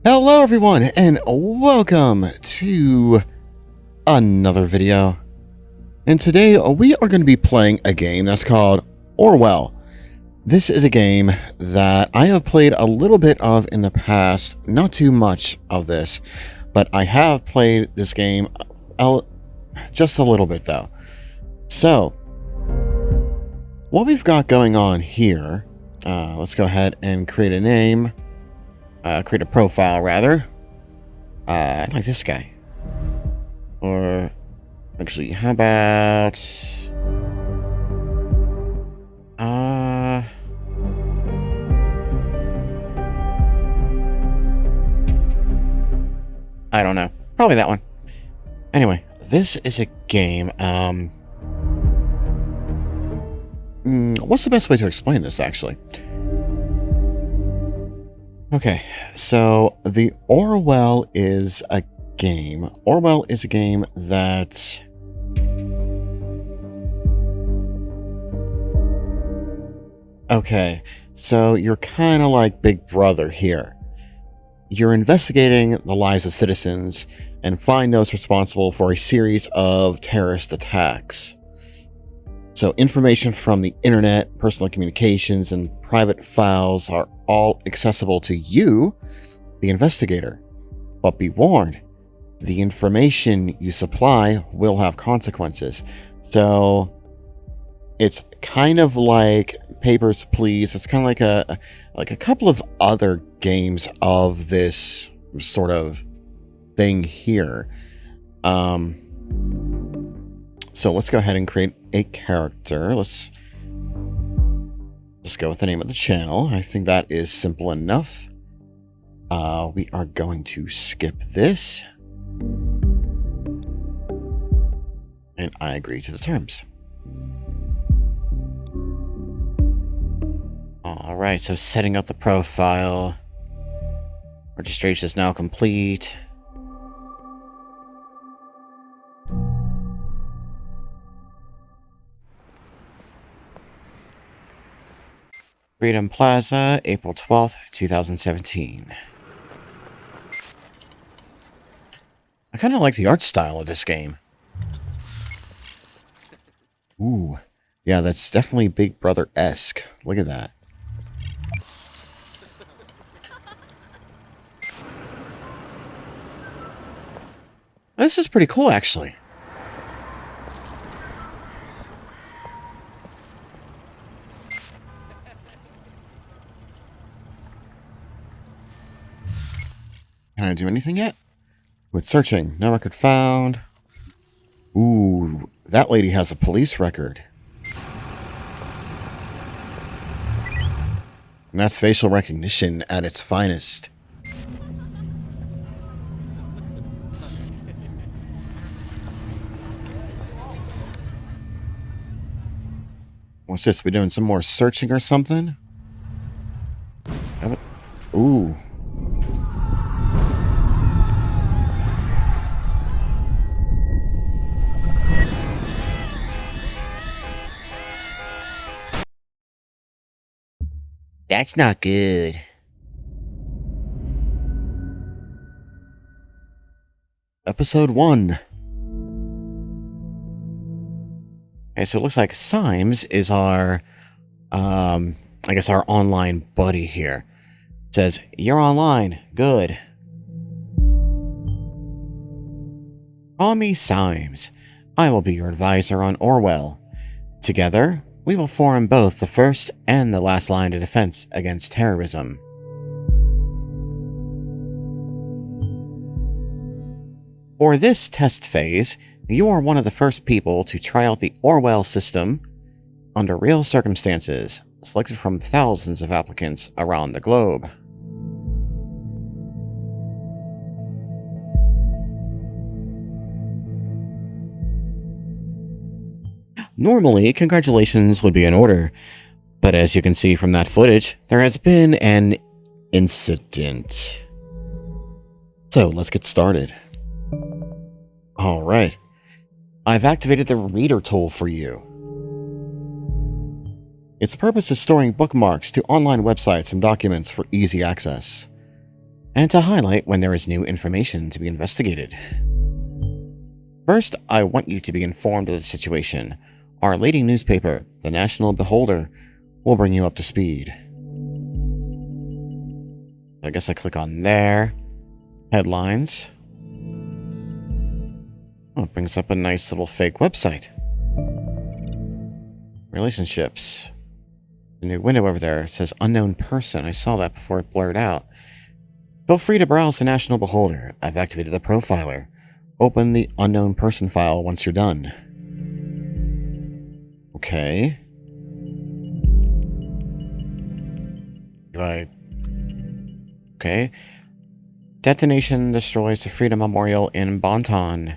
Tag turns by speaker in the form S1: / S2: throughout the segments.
S1: Hello everyone, and welcome to another video. And today we are going to be playing a game that's called Orwell. This is a game that I have played a little bit of in the past, not too much of this, but I have played this game just a little bit though. So, what we've got going on here, let's go ahead and create a name. Create a profile, rather. Like this guy. Or, actually, how about... I don't know. Probably that one. Anyway, this is a game, what's the best way to explain this, actually? Okay, so the Orwell is a game. Orwell is a game that... Okay, so you're kind of like Big Brother here. You're investigating the lives of citizens and find those responsible for a series of terrorist attacks. So information from the internet, personal communications, and private files are all accessible to you, the investigator. But be warned, the information you supply will have consequences. So it's kind of like Papers, Please. It's kind of like a couple of other games of this sort of thing here. So let's go ahead and create a character. Let's go with the name of the channel. I think that is simple enough. We are going to skip this. And I agree to the terms. Alright, so setting up the profile. Registration is now complete. Freedom Plaza, April 12th, 2017. I kind of like the art style of this game. Ooh, yeah, that's definitely Big Brother-esque. Look at that. This is pretty cool, actually. Can I do anything yet? With searching, no record found. Ooh, that lady has a police record. And that's facial recognition at its finest. What's this? We doing some more searching or something? Ooh. That's not good. Episode 1. Okay, so it looks like Symes is our, I guess our online buddy here. It says, "You're online. Good. Call me Symes. I will be your advisor on Orwell. Together, we will form both the first and the last line of defense against terrorism." For this test phase, you are one of the first people to try out the Orwell system under real circumstances, selected from thousands of applicants around the globe. Normally, congratulations would be in order, but as you can see from that footage, there has been an incident. So let's get started. Alright, I've activated the reader tool for you. Its purpose is storing bookmarks to online websites and documents for easy access. and to highlight when there is new information to be investigated. First, I want you to be informed of the situation. Our leading newspaper, the National Beholder, will bring you up to speed. I guess I click on there. Headlines. Oh, it brings up a nice little fake website. Relationships. The new window over there says unknown person. I saw that before it blurred out. Feel free to browse the National Beholder. I've activated the profiler. Open the unknown person file once you're done. Okay. Okay. Detonation destroys the Freedom Memorial in Bonton.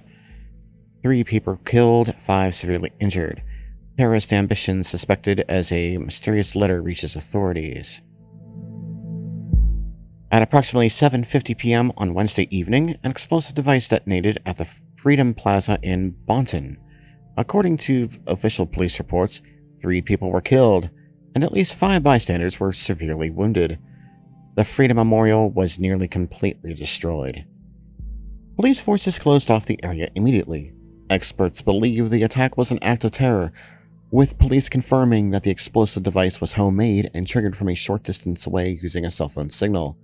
S1: 3 people killed, 5 severely injured. Terrorist ambition suspected as a mysterious letter reaches authorities. At approximately 7:50 p.m. on Wednesday evening, an explosive device detonated at the Freedom Plaza in Bonton. According to official police reports, 3 people were killed, and at least 5 bystanders were severely wounded. The Freedom Memorial was nearly completely destroyed. Police forces closed off the area immediately. Experts believe the attack was an act of terror, with police confirming that the explosive device was homemade and triggered from a short distance away using a cell phone signal.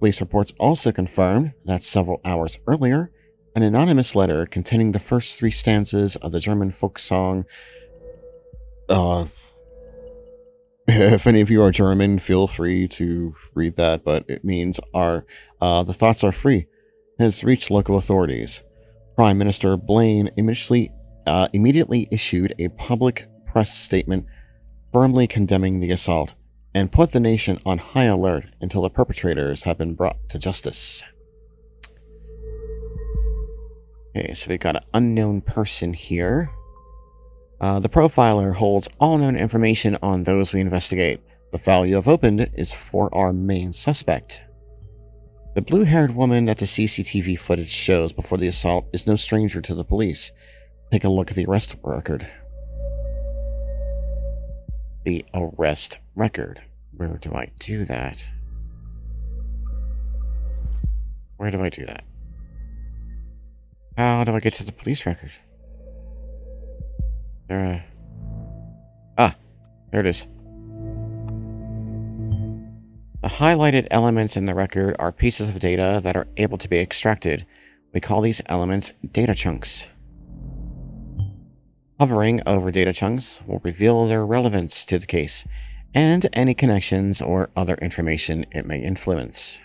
S1: Police reports also confirmed that several hours earlier, an anonymous letter containing the first 3 stanzas of the German folk song, if any of you are German, feel free to read that, but it means the thoughts are free, has reached local authorities. Prime Minister Blaine immediately issued a public press statement firmly condemning the assault and put the nation on high alert until the perpetrators have been brought to justice. Okay, so we got an unknown person here. The profiler holds all known information on those we investigate. The file you have opened is for our main suspect. The blue-haired woman that the CCTV footage shows before the assault is no stranger to the police. Take a look at the arrest record. The arrest record. Where do I do that? Where do I do that? How do I get to the police record? There it is. The highlighted elements in the record are pieces of data that are able to be extracted. We call these elements data chunks. Hovering over data chunks will reveal their relevance to the case and any connections or other information it may influence.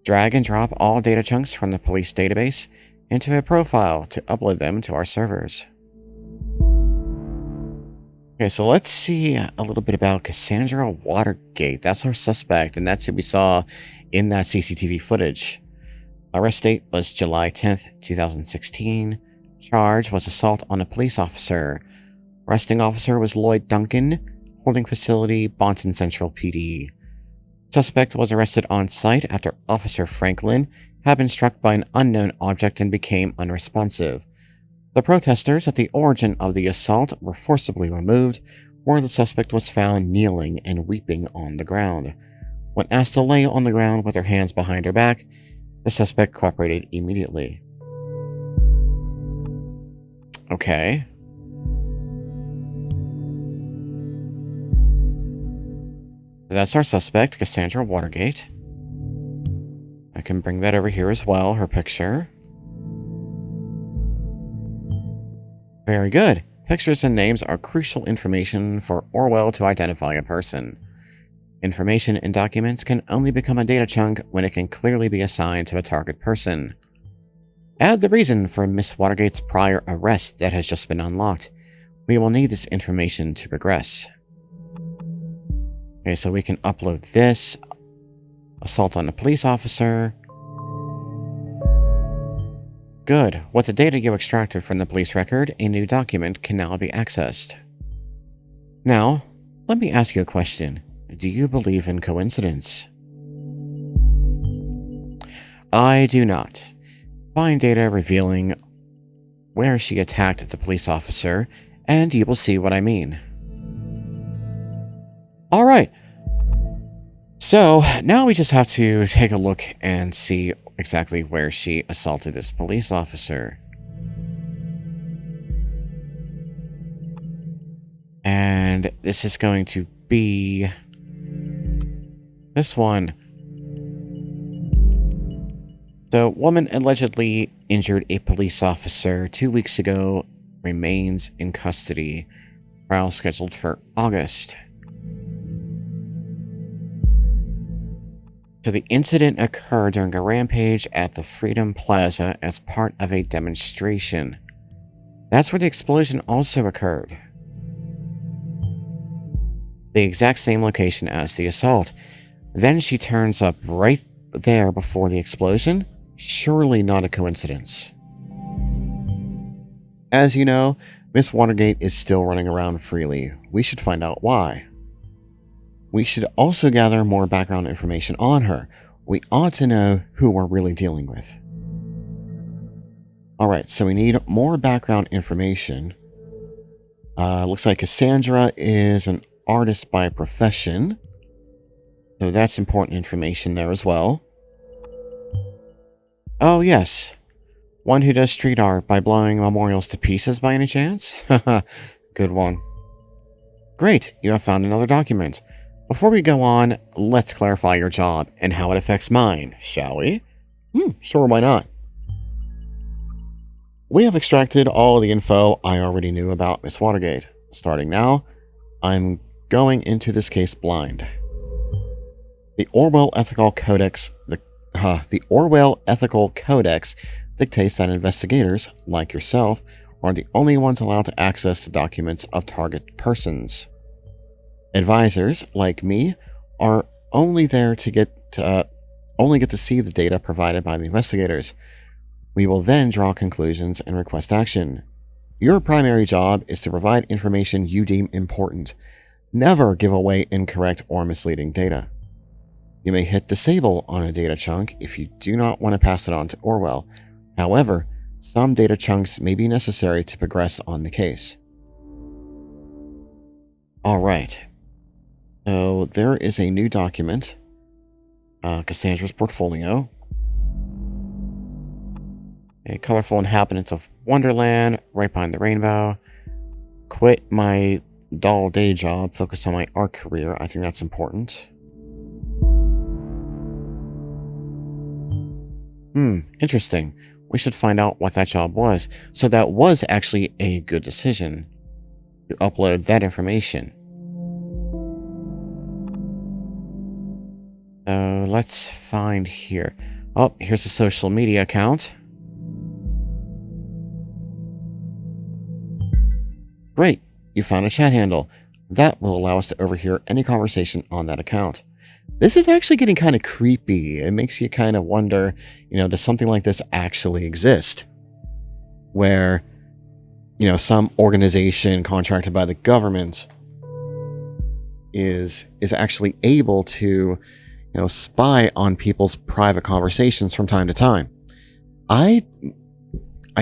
S1: Drag and drop all data chunks from the police database into a profile to upload them to our servers. Okay, so let's see a little bit about Cassandra Watergate. That's our suspect, and that's who we saw in that CCTV footage. Arrest date was July 10th, 2016. Charge was assault on a police officer. Arresting officer was Lloyd Duncan, holding facility, Bonton Central PD. Suspect was arrested on site after Officer Franklin had been struck by an unknown object and became unresponsive. The protesters at the origin of the assault were forcibly removed, where the suspect was found kneeling and weeping on the ground. When asked to lay on the ground with her hands behind her back, the suspect cooperated immediately. Okay. That's our suspect, Cassandra Watergate. I can bring that over here as well, her picture. Very good. Pictures and names are crucial information for Orwell to identify a person. Information in documents can only become a data chunk when it can clearly be assigned to a target person. Add the reason for Miss Watergate's prior arrest that has just been unlocked. We will need this information to progress. Okay, so we can upload this. Assault on a police officer. Good. With the data you extracted from the police record, a new document can now be accessed. Now, let me ask you a question. Do you believe in coincidence? I do not. Find data revealing where she attacked the police officer, and you will see what I mean. Alright. So now we just have to take a look and see exactly where she assaulted this police officer. And this is going to be this one. The woman allegedly injured a police officer 2 weeks ago, remains in custody. Trial scheduled for August. So the incident occurred during a rampage at the Freedom Plaza as part of a demonstration. That's where the explosion also occurred. The exact same location as the assault. Then she turns up right there before the explosion. Surely not a coincidence. As you know, Miss Watergate is still running around freely. We should find out why. We should also gather more background information on her. We ought to know who we're really dealing with. Alright, so we need more background information. Looks like Cassandra is an artist by profession. So that's important information there as well. Oh yes, one who does street art by blowing memorials to pieces by any chance? Haha, good one. Great, you have found another document. Before we go on, let's clarify your job and how it affects mine, shall we? Sure, why not? We have extracted all the info I already knew about Miss Watergate. Starting now, I'm going into this case blind. The Orwell Ethical Codex dictates that investigators, like yourself, are the only ones allowed to access the documents of target persons. Advisors, like me, are only there to get to see the data provided by the investigators. We will then draw conclusions and request action. Your primary job is to provide information you deem important. Never give away incorrect or misleading data. You may hit disable on a data chunk if you do not want to pass it on to Orwell. However, some data chunks may be necessary to progress on the case. Alright. So there is a new document. Cassandra's portfolio. A colorful inhabitants of Wonderland, right behind the rainbow. Quit my dull day job, focus on my art career. I think that's important. Interesting. We should find out what that job was. So that was actually a good decision to upload that information. So let's find here. Oh, here's a social media account. Great, you found a chat handle. That will allow us to overhear any conversation on that account. This is actually getting kind of creepy. It makes you kind of wonder, does something like this actually exist? Where, some organization contracted by the government is actually able to, spy on people's private conversations from time to time. I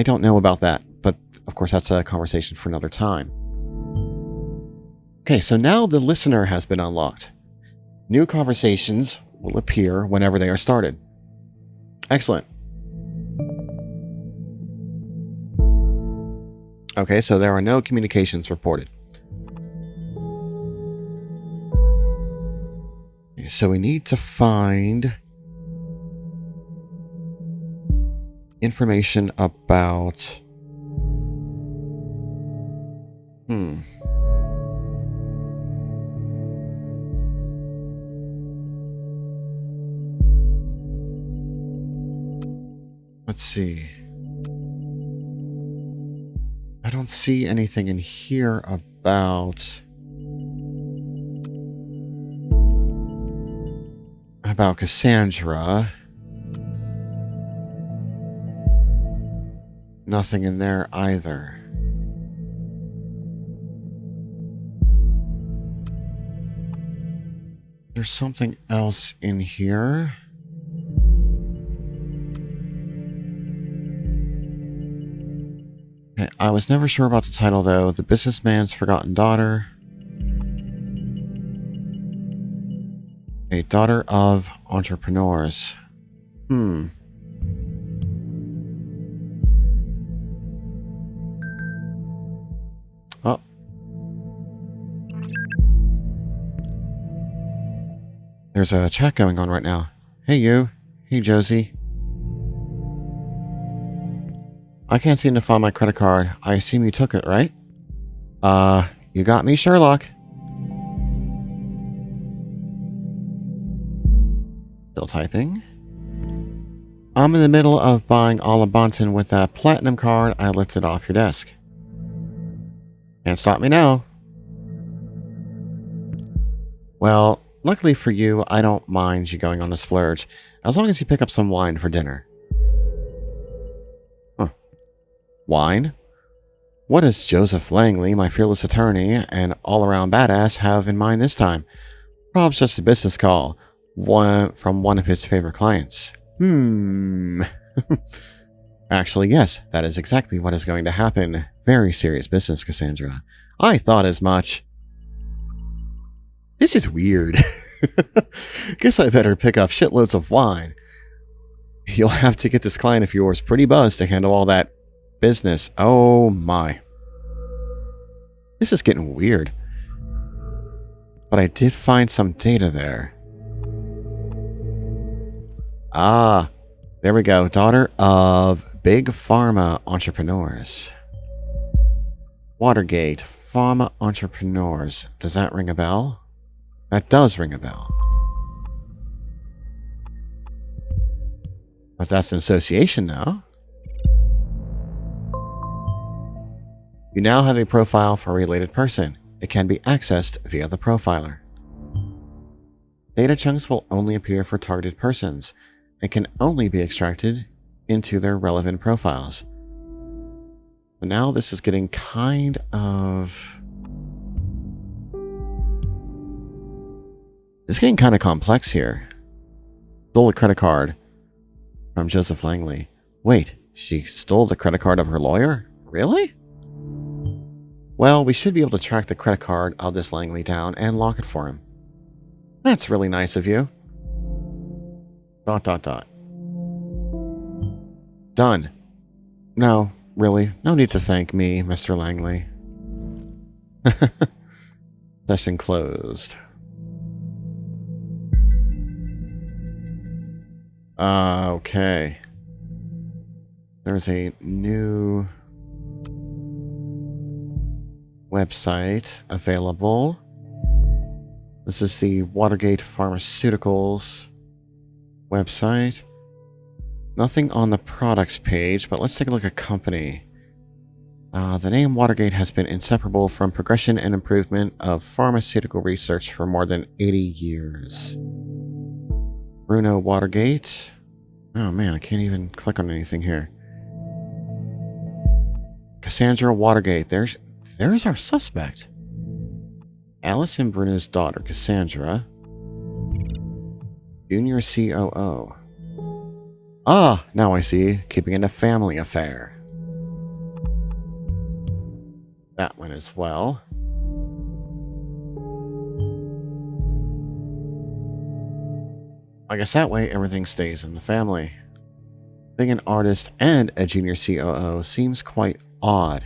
S1: don't know about that, but of course that's a conversation for another time. Okay, so now the listener has been unlocked. New conversations will appear whenever they are started. Excellent. Okay, so there are no communications reported. So we need to find information about... Let's see. I don't see anything in here about Cassandra. Nothing in there either. There's something else in here. Okay, I was never sure about the title though. The Businessman's Forgotten Daughter. A daughter of entrepreneurs. Oh. There's a chat going on right now. Hey, you. Hey, Josie. I can't seem to find my credit card. I assume you took it, right? You got me, Sherlock. Still typing. I'm in the middle of buying Olive Bonton with that platinum card I lifted off your desk. Can't stop me now. Well, luckily for you, I don't mind you going on a splurge, as long as you pick up some wine for dinner. Huh. Wine? What does Joseph Langley, my fearless attorney and all-around badass, have in mind this time? Probably just a business call. From one of his favorite clients. Actually, yes, that is exactly what is going to happen. Very serious business, Cassandra. I thought as much. This is weird. Guess I better pick up shitloads of wine. You'll have to get this client of yours pretty buzzed to handle all that business. Oh my. This is getting weird. But I did find some data there. Ah, there we go. Daughter of big pharma entrepreneurs. Watergate, pharma entrepreneurs. Does that ring a bell? That does ring a bell. But that's an association now. You now have a profile for a related person. It can be accessed via the profiler. Data chunks will only appear for targeted persons and can only be extracted into their relevant profiles. But now this is getting kind of... It's getting kind of complex here. Stole a credit card from Joseph Langley. Wait, she stole the credit card of her lawyer? Really? Well, we should be able to track the credit card of this Langley down and lock it for him. That's really nice of you. ... Done. No, really. No need to thank me, Mr. Langley. Session closed. Okay. There's a new website available. This is the Watergate Pharmaceuticals website. Nothing on the products page, but let's take a look at company. The name Watergate has been inseparable from progression and improvement of pharmaceutical research for more than 80 years. Bruno Watergate. Oh man, I can't even click on anything here. Cassandra Watergate. There's our suspect. Alice and Bruno's daughter, Cassandra. Junior COO. Ah, now I see. Keeping it a family affair. That one as well. I guess that way everything stays in the family. Being an artist and a junior COO seems quite odd.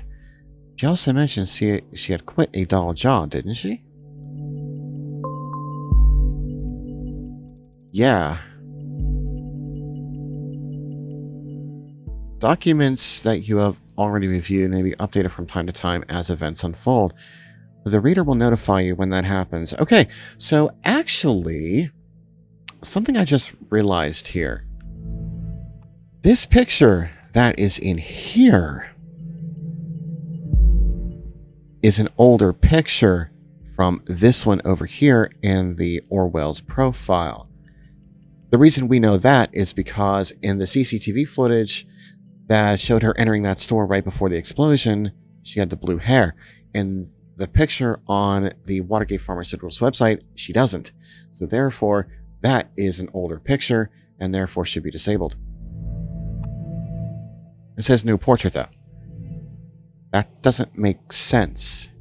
S1: She also mentioned she had quit a dull job, didn't she? Yeah. Documents that you have already reviewed may be updated from time to time as events unfold. The reader will notify you when that happens. Okay, so actually, something I just realized here. This picture that is in here is an older picture from this one over here in the Orwell's profile. The reason we know that is because in the CCTV footage that showed her entering that store right before the explosion, she had the blue hair. In the picture on the Watergate Pharmaceuticals website, she doesn't. So therefore, that is an older picture and therefore should be disabled. It says new portrait though. That doesn't make sense.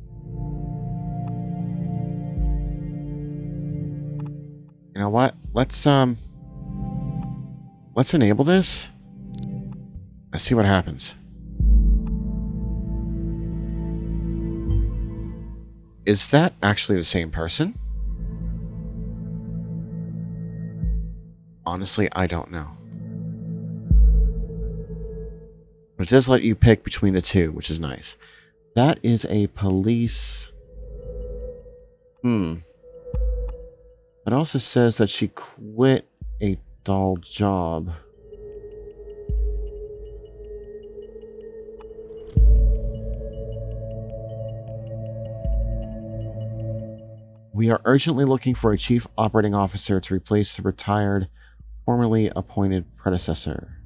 S1: You know what? Let's enable this. Let's see what happens. Is that actually the same person? Honestly, I don't know. But it does let you pick between the two, which is nice. That is a police... It also says that she quit a dull job. We are urgently looking for a chief operating officer to replace the retired, formerly appointed predecessor.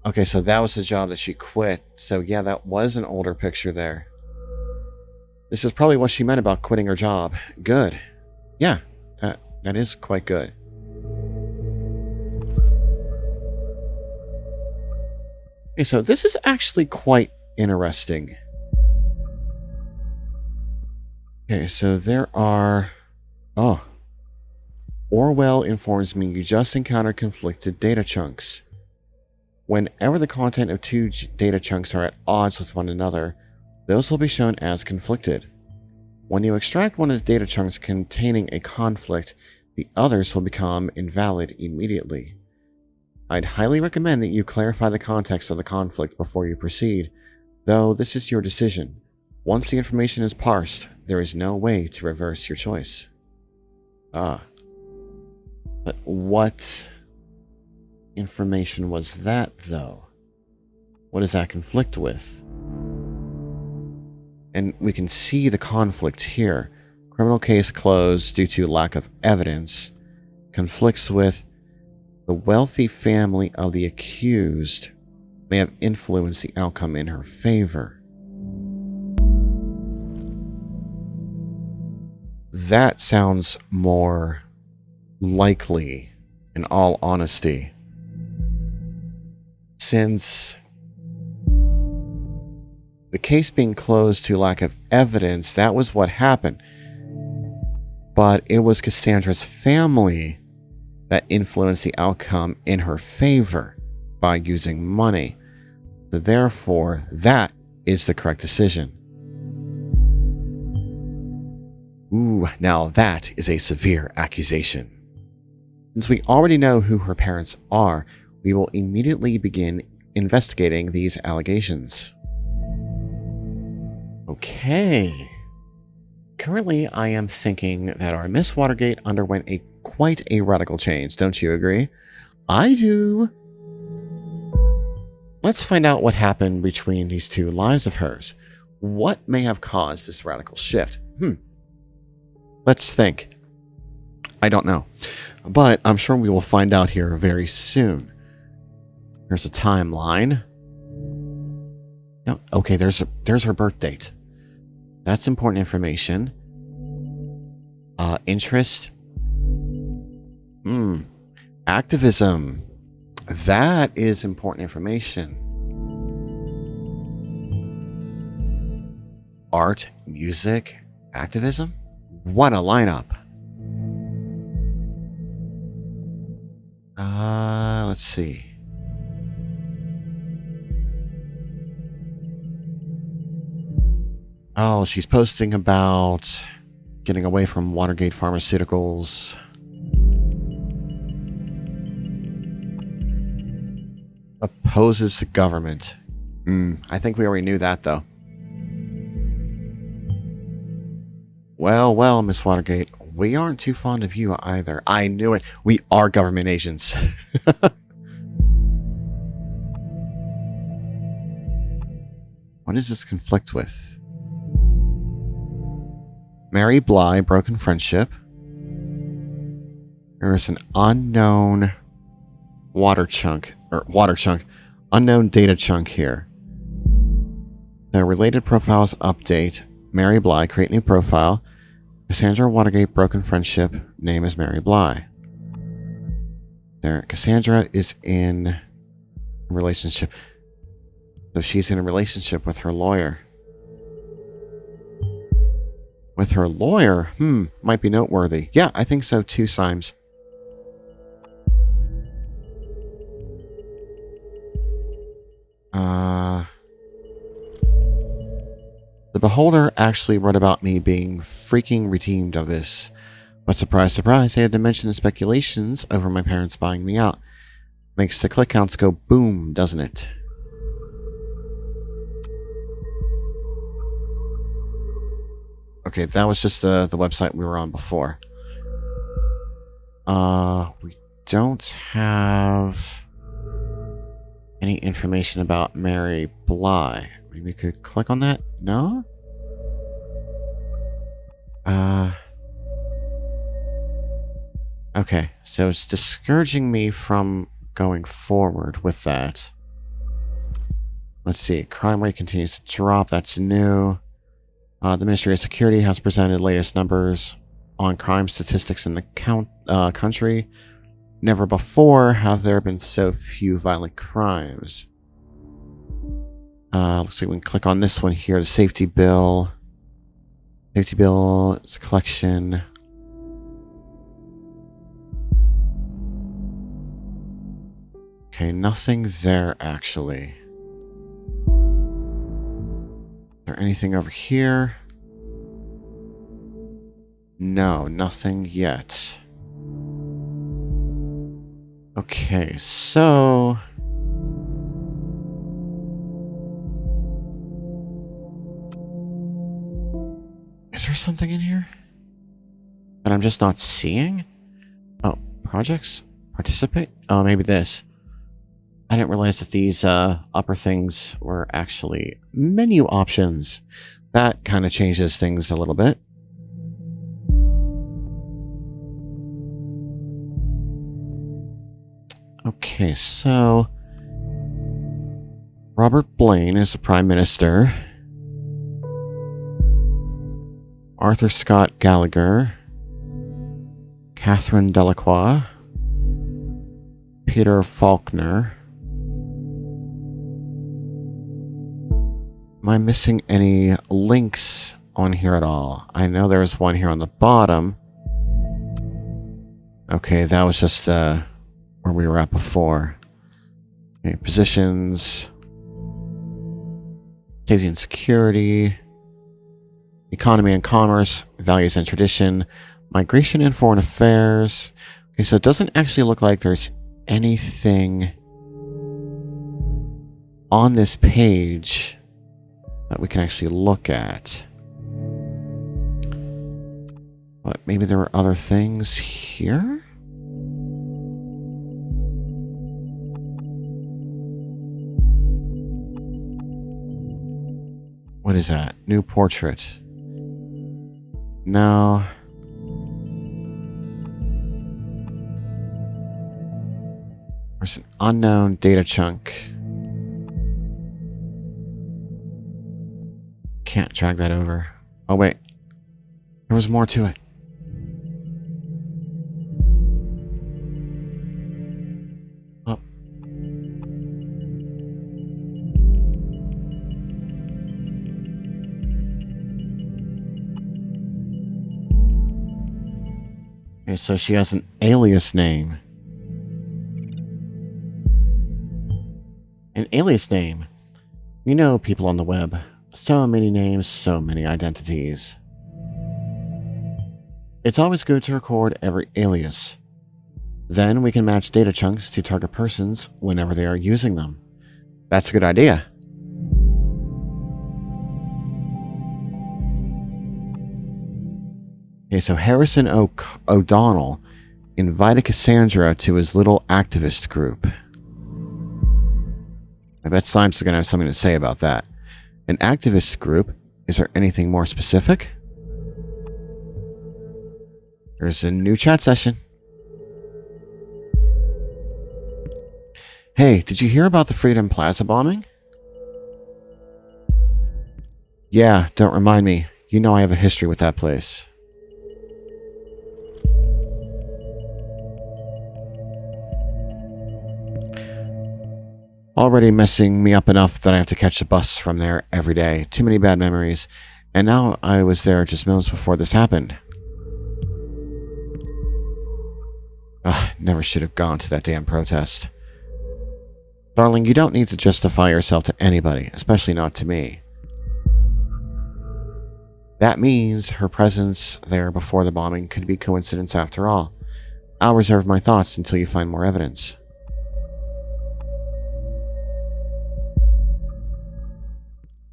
S1: Okay, so that was the job that she quit. So yeah, that was an older picture there. This is probably what she meant about quitting her job. Good. Yeah, that is quite good. Okay, so this is actually quite interesting. Okay, so there are... Oh. Orwell informs me you just encountered conflicted data chunks. Whenever the content of two data chunks are at odds with one another, those will be shown as conflicted. When you extract one of the data chunks containing a conflict, the others will become invalid immediately. I'd highly recommend that you clarify the context of the conflict before you proceed, though this is your decision. Once the information is parsed, there is no way to reverse your choice. But what information was that, though? What does that conflict with? And we can see the conflict here. Criminal case closed due to lack of evidence. Conflicts with the wealthy family of the accused may have influenced the outcome in her favor. That sounds more likely, in all honesty. Since the case being closed to lack of evidence, that was what happened. But it was Cassandra's family that influenced the outcome in her favor by using money. So therefore, that is the correct decision. Ooh, now that is a severe accusation. Since we already know who her parents are, we will immediately begin investigating these allegations. Okay. Currently, I am thinking that our Miss Watergate underwent quite a radical change, don't you agree? I do. Let's find out what happened between these two lives of hers. What may have caused this radical shift? Let's think. I don't know. But I'm sure we will find out here very soon. Here's a timeline. No, okay, there's her birth date. That's important information. Interest. Activism. That is important information. Art, music, activism. What a lineup. Let's see. Oh, she's posting about getting away from Watergate Pharmaceuticals. Opposes the government. I think we already knew that, though. Well, Miss Watergate, we aren't too fond of you either. I knew it. We are government agents. What does this conflict with? Mary Bly, broken friendship. There is an unknown unknown data chunk here. The related profiles update. Mary Bly, create new profile. Cassandra Watergate, broken friendship. Name is Mary Bly. There, Cassandra is in a relationship. So she's in a relationship with her lawyer. With her lawyer? Might be noteworthy. Yeah, I think so too, Symes. The Beholder actually wrote about me being freaking redeemed of this. But surprise, surprise, they had to mention the speculations over my parents buying me out. Makes the click counts go boom, doesn't it? Okay, that was just the website we were on before. We don't have any information about Mary Bly. Maybe we could click on that? No? Okay, so it's discouraging me from going forward with that. Let's see, crime rate continues to drop, that's new. The Ministry of Security has presented latest numbers on crime statistics in the country. Never before have there been so few violent crimes. Looks like we can click on this one here, the safety bill. Safety bill is a collection. Okay, nothing there actually. Is there anything over here? No, nothing yet. Okay, so... is there something in here that I'm just not seeing? Oh, projects? Participate? Oh, maybe this. I didn't realize that these upper things were actually menu options. That kind of changes things a little bit. Okay, so... Robert Blaine is the Prime Minister. Arthur Scott Gallagher. Catherine Delacroix. Peter Faulkner. Am I missing any links on here at all? I know there's one here on the bottom. Okay, that was just where we were at before. Okay, positions. Safety and security. Economy and commerce. Values and tradition. Migration and foreign affairs. Okay, so it doesn't actually look like there's anything on this page that we can actually look at. But maybe there were other things here? What is that? New portrait. No. There's an unknown data chunk. Can't drag that over. Oh, wait. There was more to it. Oh. Okay, so she has an alias name. An alias name. You know, people on the web. So many names, so many identities. It's always good to record every alias. Then we can match data chunks to target persons whenever they are using them. That's a good idea. Okay, so Harrison O'Donnell invited Cassandra to his little activist group. I bet Symes is going to have something to say about that. An activist group? Is there anything more specific? There's a new chat session. Hey, did you hear about the Freedom Plaza bombing? Yeah, don't remind me. You know I have a history with that place. Already messing me up enough that I have to catch a bus from there every day. Too many bad memories. And now I was there just moments before this happened. Ugh, never should have gone to that damn protest. Darling, you don't need to justify yourself to anybody, especially not to me. That means her presence there before the bombing could be coincidence after all. I'll reserve my thoughts until you find more evidence.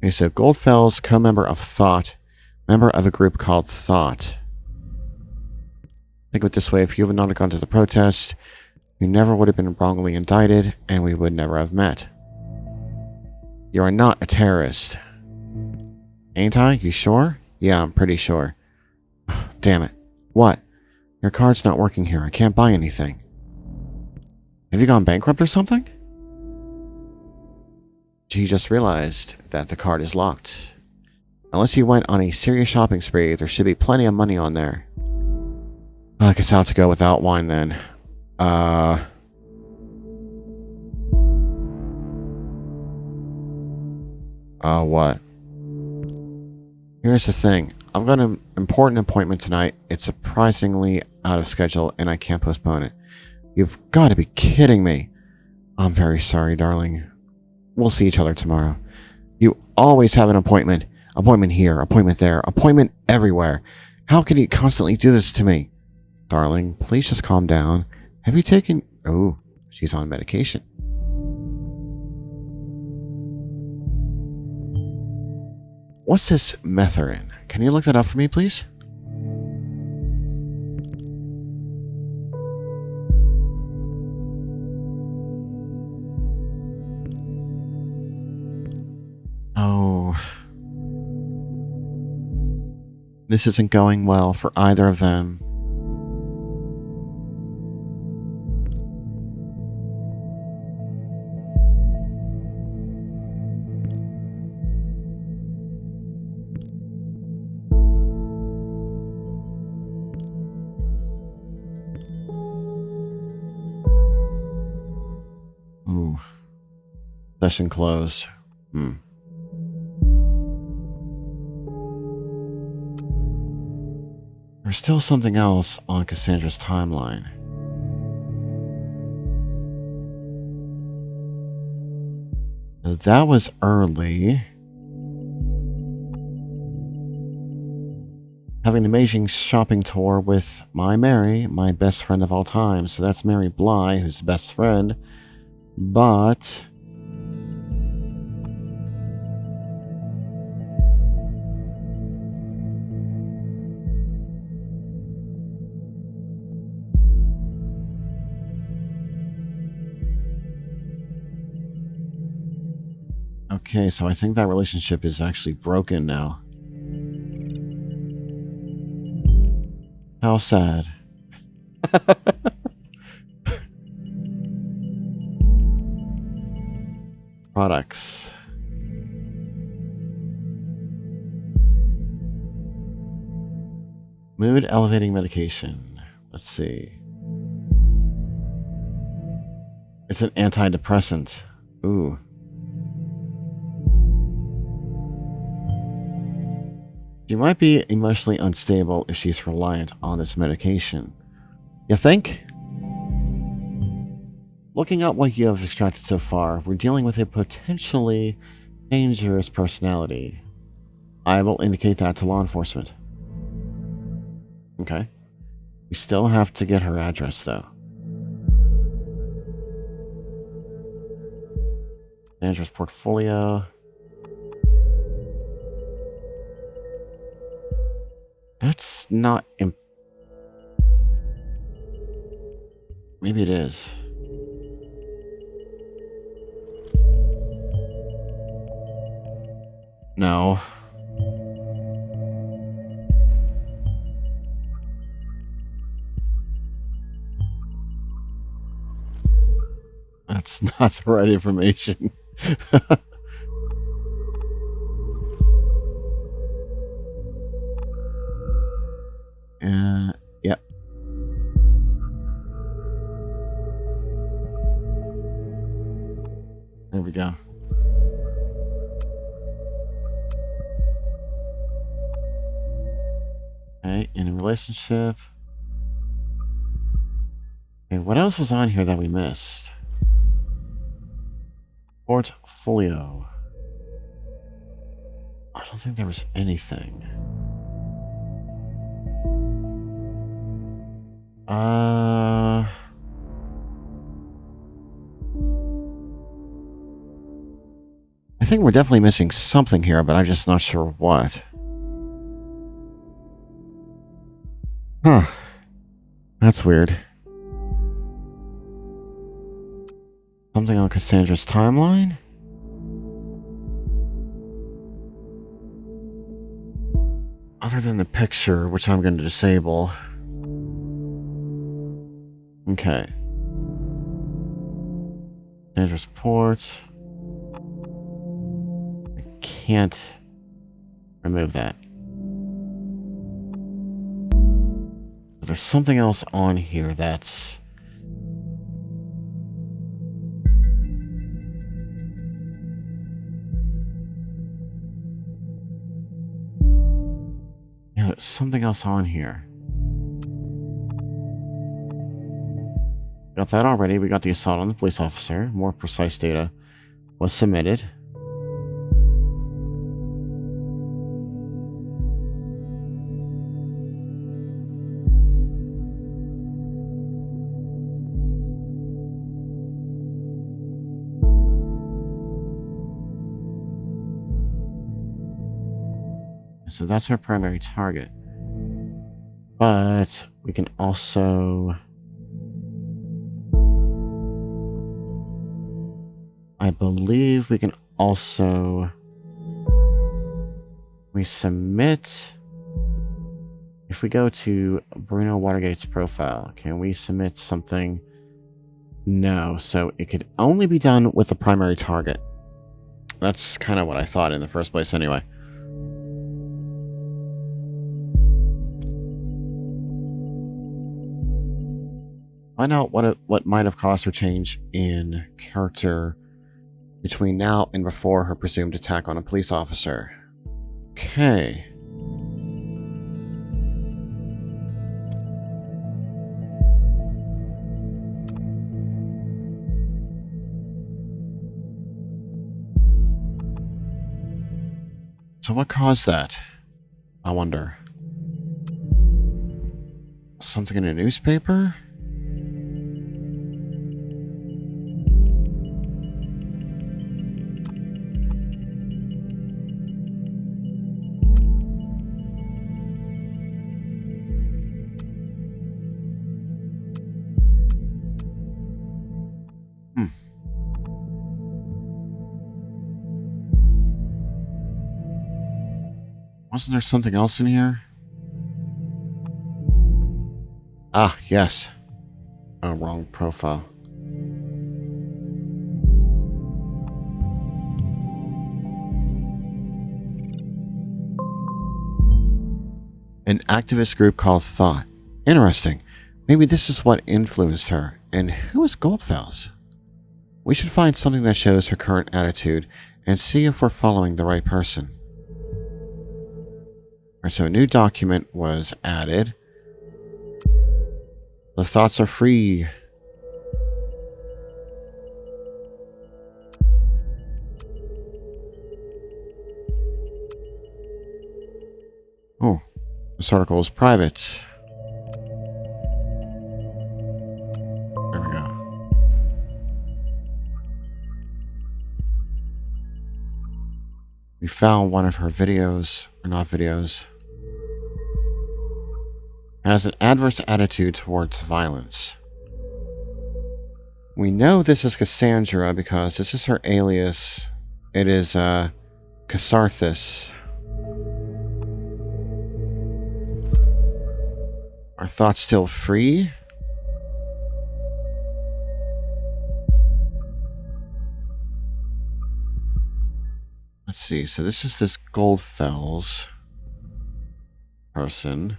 S1: Okay, so Goldfell's co-member of Thought, member of a group called Thought. Think of it this way, if you had not gone to the protest, you never would have been wrongly indicted, and we would never have met. You are not a terrorist. Ain't I? You sure? Yeah, I'm pretty sure. Damn it. What? Your card's not working here. I can't buy anything. Have you gone bankrupt or something? She just realized that the card is locked. Unless you went on a serious shopping spree, there should be plenty of money on there. I guess I'll have to go without wine then. What? Here's the thing. I've got an important appointment tonight. It's surprisingly out of schedule, and I can't postpone it. You've got to be kidding me. I'm very sorry, darling. We'll see each other tomorrow. You always have an appointment. Appointment here, appointment there, appointment everywhere. How can you constantly do this to me? Darling, please just calm down. Have you taken... Oh, she's on medication. What's this methorin? Can you look that up for me, please? Oh. This isn't going well for either of them. Ooh. Session closed. There's still something else on Cassandra's timeline. Now, that was early. Having an amazing shopping tour with my Mary, my best friend of all time. So that's Mary Bly, who's the best friend. But... okay, so I think that relationship is actually broken now. How sad. Products. Mood elevating medication. Let's see. It's an antidepressant. Ooh. She might be emotionally unstable if she's reliant on this medication. You think? Looking at what you have extracted so far, we're dealing with a potentially dangerous personality. I will indicate that to law enforcement. Okay. We still have to get her address, though. Manager's portfolio. That's not... Maybe it is. No. That's not the right information. Yep. There we go. Okay, in a relationship. Okay, what else was on here that we missed? Portfolio. I don't think there was anything. I think we're definitely missing something here, but I'm just not sure what. Huh. That's weird. Something on Cassandra's timeline? Other than the picture, which I'm going to disable. Okay. Cassandra's port. I can't remove that. There's something else on here that's... Yeah, there's something else on here. Got that already. We got the assault on the police officer. More precise data was submitted. So that's our primary target. But we can also... I believe we can also... We submit... If we go to Bruno Watergate's profile, can we submit something? No, so it could only be done with the primary target. That's kind of what I thought in the first place anyway. Find out what might have caused her change in character between now and before her presumed attack on a police officer. Okay. So what caused that? I wonder. Something in a newspaper? Wasn't there something else in here? Ah, yes. Oh, wrong profile. An activist group called Thought. Interesting. Maybe this is what influenced her. And who is Goldfels? We should find something that shows her current attitude and see if we're following the right person. Alright, so a new document was added. The thoughts are free. Oh, this article is private. There we go. We found one of her videos, or not videos. Has an adverse attitude towards violence. We know this is Cassandra because this is her alias. It is, Casarthus. Are thoughts still free? Let's see, so this is this Goldfels person.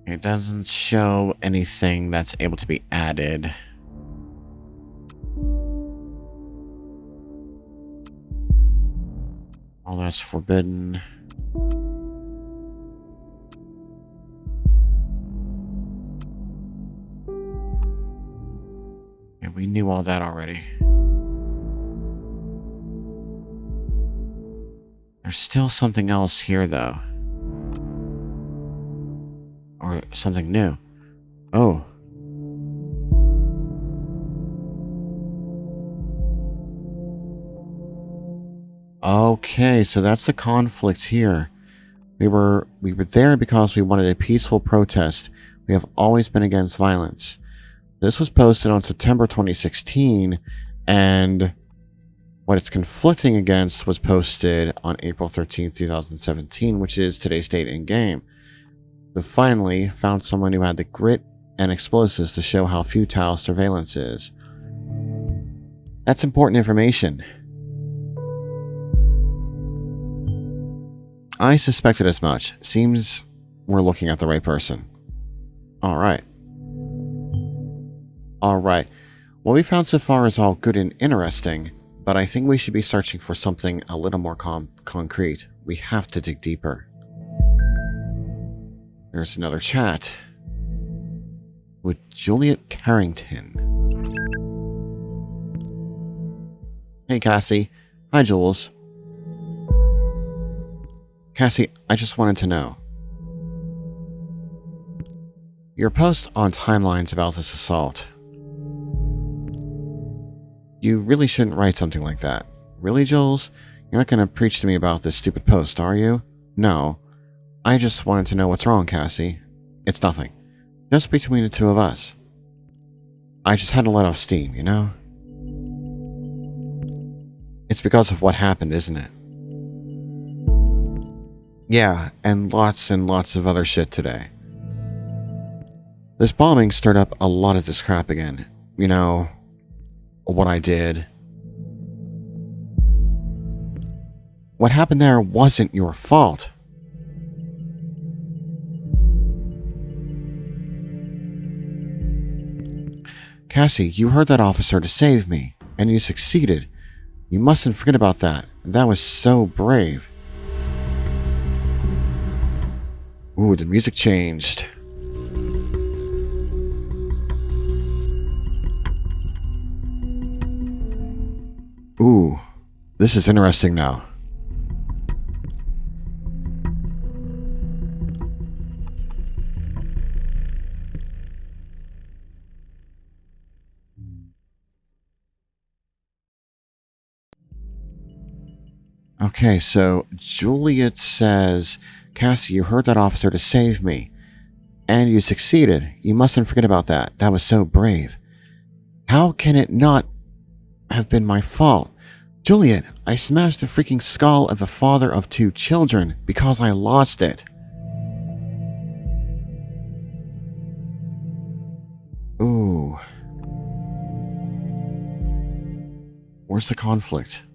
S1: It doesn't show anything that's able to be added. All that's forbidden. And we knew all that already. There's still something else here, though. Or something new. Oh. Okay, so that's the conflict here. We were there because we wanted a peaceful protest. We have always been against violence. This was posted on September 2016, and what it's conflicting against was posted on April 13th, 2017, which is today's date in game. We finally found someone who had the grit and explosives to show how futile surveillance is. That's important information. I suspected as much. Seems we're looking at the right person. Alright. Alright. What we found so far is all good and interesting, but I think we should be searching for something a little more concrete. We have to dig deeper. There's another chat. With Juliet Carrington. Hey Cassie. Hi Jules. Cassie, I just wanted to know. Your post on timelines about this assault. You really shouldn't write something like that. Really, Jules? You're not going to preach to me about this stupid post, are you? No. I just wanted to know what's wrong, Cassie. It's nothing. Just between the two of us. I just had to let off steam, you know? It's because of what happened, isn't it? Yeah, and lots of other shit today. This bombing stirred up a lot of this crap again. You know, what I did. What happened there wasn't your fault. Cassie, you heard that officer to save me, and you succeeded. You mustn't forget about that. That was so brave. Ooh, the music changed. Ooh, this is interesting now. Okay, so Juliet says, Cassie, you heard that officer to save me. And you succeeded. You mustn't forget about that. That was so brave. How can it not have been my fault? Juliet, I smashed the freaking skull of a father of 2 children because I lost it. Ooh. Where's the conflict?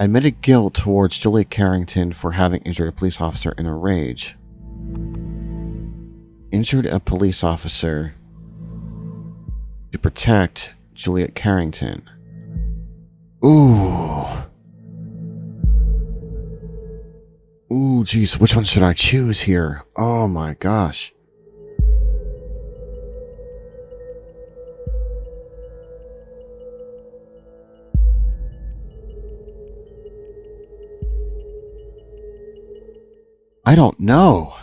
S1: Admitted guilt towards Juliet Carrington for having injured a police officer in a rage. Injured a police officer to protect Juliet Carrington. Ooh. Ooh, geez, which one should I choose here? Oh my gosh. I don't know.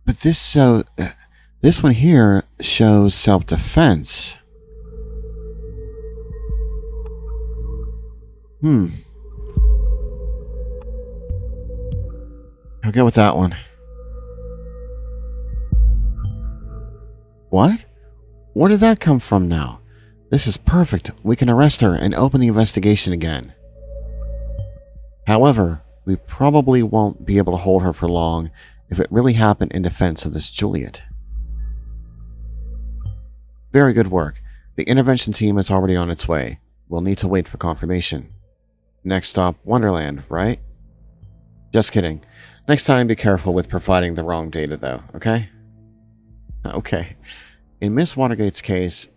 S1: But this one here shows self-defense. I'll go with that one. What? Where did that come from now? This is perfect. We can arrest her and open the investigation again. However, we probably won't be able to hold her for long if it really happened in defense of this Juliet. Very good work. The intervention team is already on its way. We'll need to wait for confirmation. Next stop, Wonderland, right? Just kidding. Next time, be careful with providing the wrong data, though, okay? Okay. In Miss Watergate's case,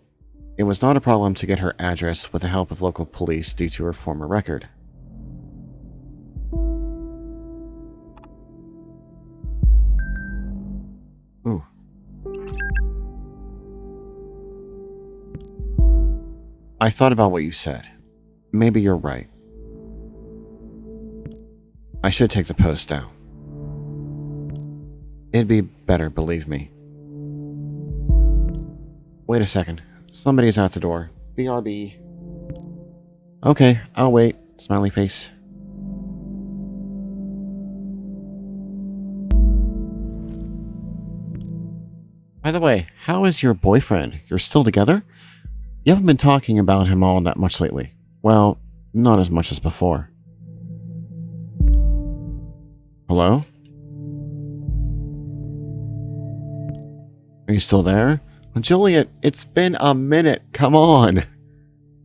S1: it was not a problem to get her address with the help of local police due to her former record. Ooh. I thought about what you said. Maybe you're right. I should take the post down. It'd be better, believe me. Wait a second. Somebody's at the door. BRB. Okay, I'll wait. Smiley face. By the way, how is your boyfriend? You're still together? You haven't been talking about him all that much lately. Well, not as much as before. Hello? Are you still there? Juliet, it's been a minute. Come on.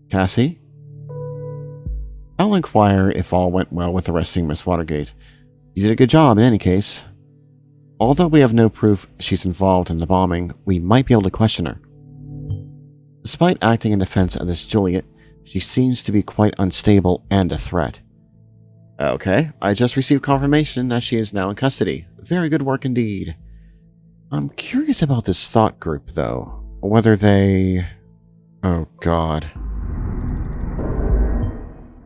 S1: Cassie? I'll inquire if all went well with arresting Miss Watergate. You did a good job in any case. Although we have no proof she's involved in the bombing, we might be able to question her. Despite acting in defense of this Juliet, she seems to be quite unstable and a threat. Okay, I just received confirmation that she is now in custody. Very good work indeed. I'm curious about this thought group, though. Whether they... Oh, God.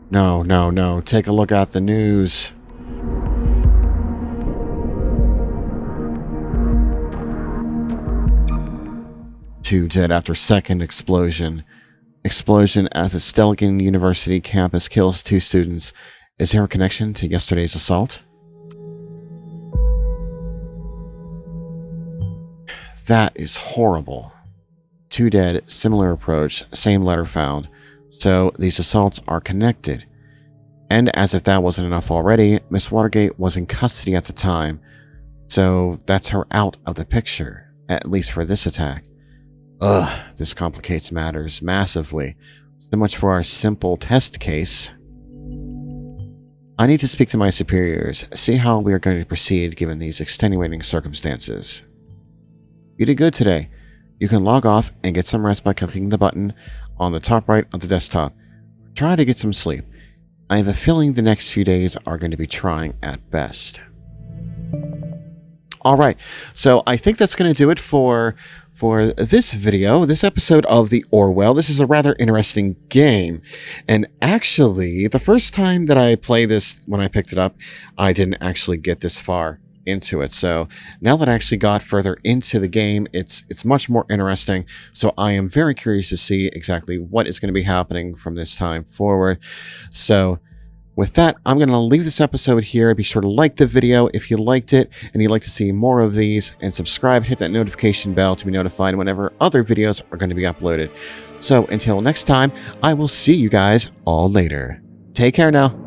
S1: No. Take a look at the news. Two dead after second explosion. Explosion at the Stelligan University campus kills 2 students. Is there a connection to yesterday's assault? That is horrible. 2 dead, similar approach, same letter found. So these assaults are connected. And as if that wasn't enough already, Miss Watergate was in custody at the time. So that's her out of the picture, at least for this attack. Ugh, this complicates matters massively. So much for our simple test case. I need to speak to my superiors, see how we are going to proceed given these extenuating circumstances. You did good today. You can log off and get some rest by clicking the button on the top right of the desktop. Try to get some sleep. I have a feeling the next few days are going to be trying at best. Alright, so I think that's going to do it for this video, this episode of the Orwell. This is a rather interesting game. And actually, the first time that I played this, when I picked it up, I didn't actually get this far into it. So now that I actually got further into the game, it's much more interesting. So I am very curious to see exactly what is going to be happening from this time forward. So with that, I'm going to leave this episode here. Be sure to like the video if you liked it and you'd like to see more of these, and subscribe, hit that notification bell to be notified whenever other videos are going to be uploaded. So until next time, I will see you guys all later. Take care now.